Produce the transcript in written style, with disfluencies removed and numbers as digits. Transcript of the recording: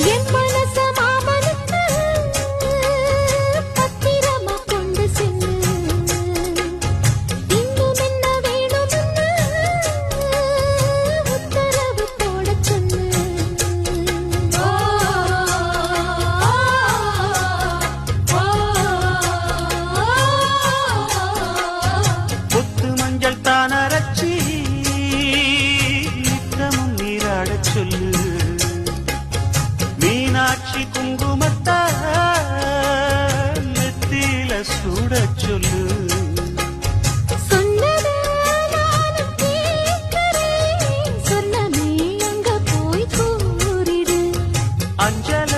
என் மனச மாமனுக்கு பத்திரமா கொண்டு சென்று இன்னும் என்ன வேணும்னு உத்தரவு போட சொல்லு. கொத்து மஞ்சள் தான் அரைச்சி நித்தமும் நீராடச் சொல்லு. மீனாட்சி குங்குமத்தா நெத்தியில சூடச் சொல்லு. சொன்னதை நானும் கேட்கிறேன். சொன்னமே அங்க போய் கூறிடு. அஞ்சல